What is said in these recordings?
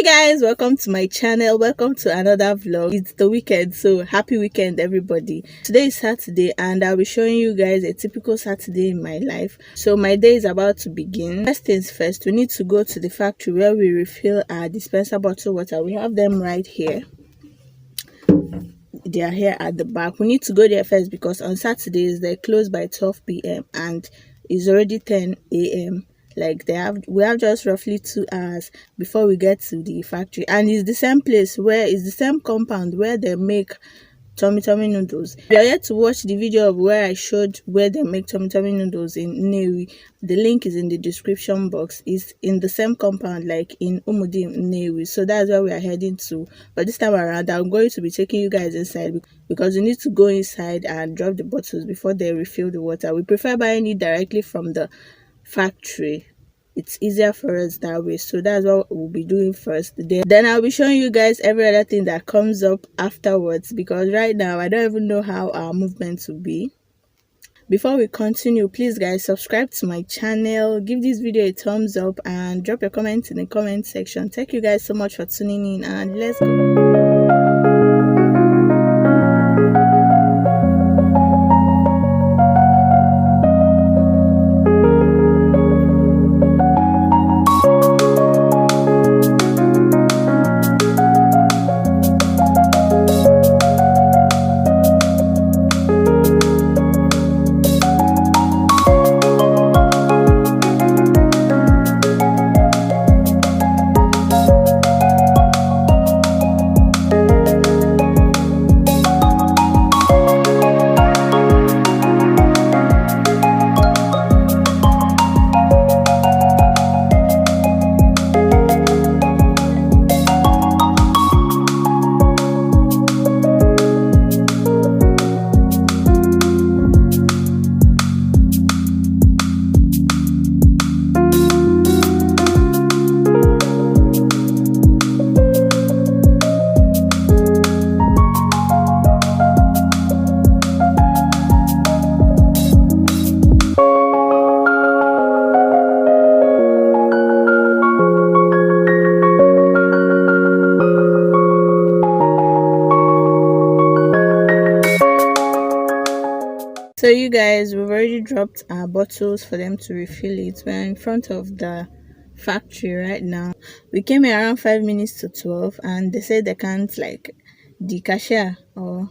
Guys, welcome to my channel. Welcome to another vlog. It's the weekend, so happy weekend everybody. Today is Saturday and I'll be showing you guys a typical Saturday in my life. So my day is about to begin. First things first, we need to go to the factory where we refill our dispenser bottle water. We have them right here. They are here at the back. We need to go there first because on Saturdays they close by 12 p.m. and it's already 10 a.m. Like we have just roughly 2 hours before we get to the factory, and it's the same place where it's the same compound where they make tummy noodles. If you are yet to watch the video of where I showed where they make tummy noodles in NNEWI, the link is in the description box. It's in the same compound like in UMUDIM NNEWI, so that's where we are heading to. But this time around I'm going to be taking you guys inside because you need to go inside and drop the bottles before they refill the water. We prefer buying it directly from the factory. It's easier for us that way, so that's what we'll be doing first. Then I'll be showing you guys every other thing that comes up afterwards, because right now I don't even know how our movement will be. Before we continue, please guys, subscribe to my channel, give this video a thumbs up and drop your comments in the comment section. Thank you guys so much for tuning in, and let's go. So you guys, we've already dropped our bottles for them to refill it. We're in front of the factory right now. We came here around 5 minutes to 12 and they said they can't, like the cashier or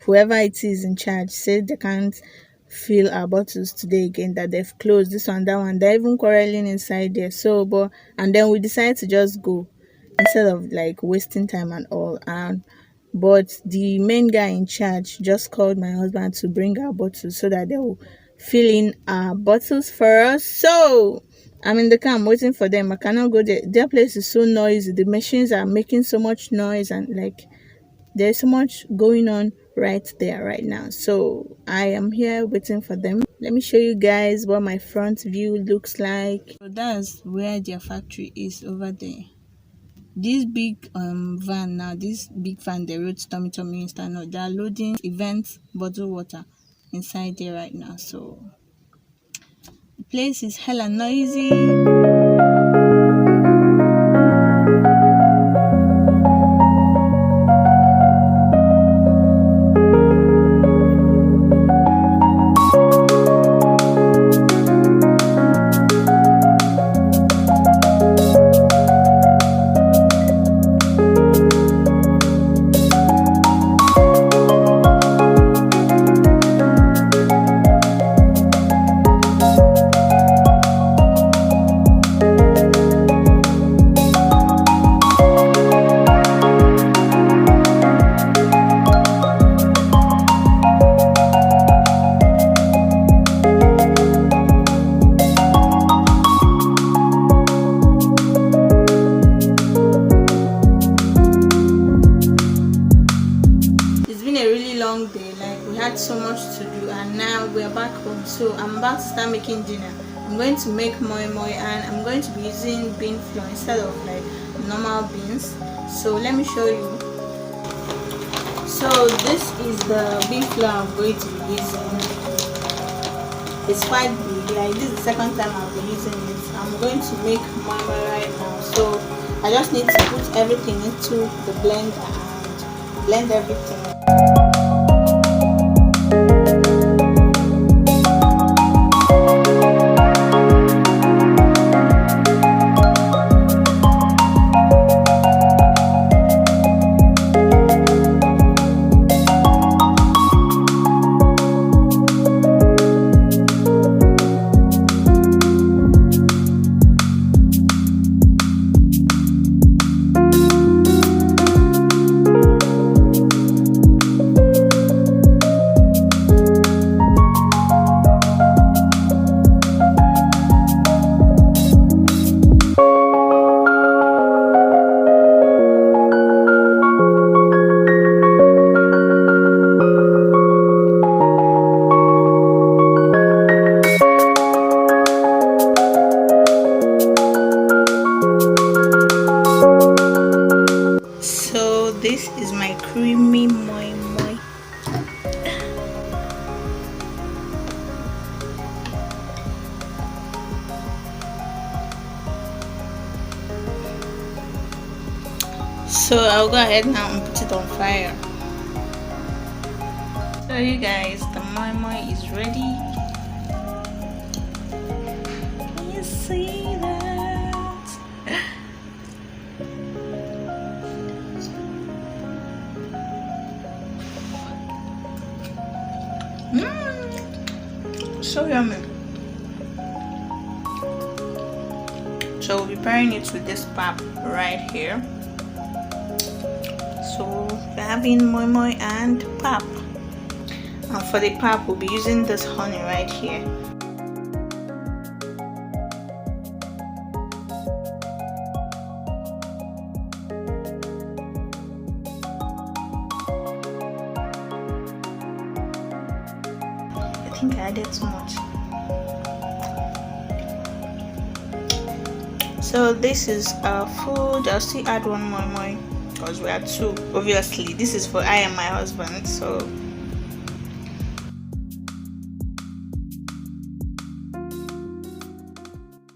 whoever it is in charge said they can't fill our bottles today again, that they've closed this one, that one. They're even quarreling inside there. So and then we decided to just go instead of like wasting time and all. But the main guy in charge just called my husband to bring our bottles so that they will fill in our bottles for us. So I'm in the car, I'm waiting for them. I cannot go there. Their place is so noisy. The machines are making so much noise and like there's so much going on right there right now. So I am here waiting for them. Let me show you guys what my front view looks like. So that's where their factory is over there. This big van now, this big van they wrote tummy instant noodle. They are loading event bottled water inside there right now. So the place is hella noisy. So much to do, and now we're back home, so I'm about to start making dinner. I'm going to make moi and I'm going to be using bean flour instead of like normal beans. So let me show you. So this is the bean flour I'm going to be using. It's quite big, like this is the second time I'll be using it. I'm going to make moi right now. So I just need to put everything into the blender and blend everything. So this is my creamy moi moi. So I'll go ahead now and put it on fire. So you guys, the moi moi is ready. Can you see that? So yummy. So we'll be pairing it with this pap right here. So we're having moi moi and pap. And for the pap, we'll be using this honey right here. I think I added too much. So this is our food. I'll still add one more because we are two. Obviously, this is for I and my husband. So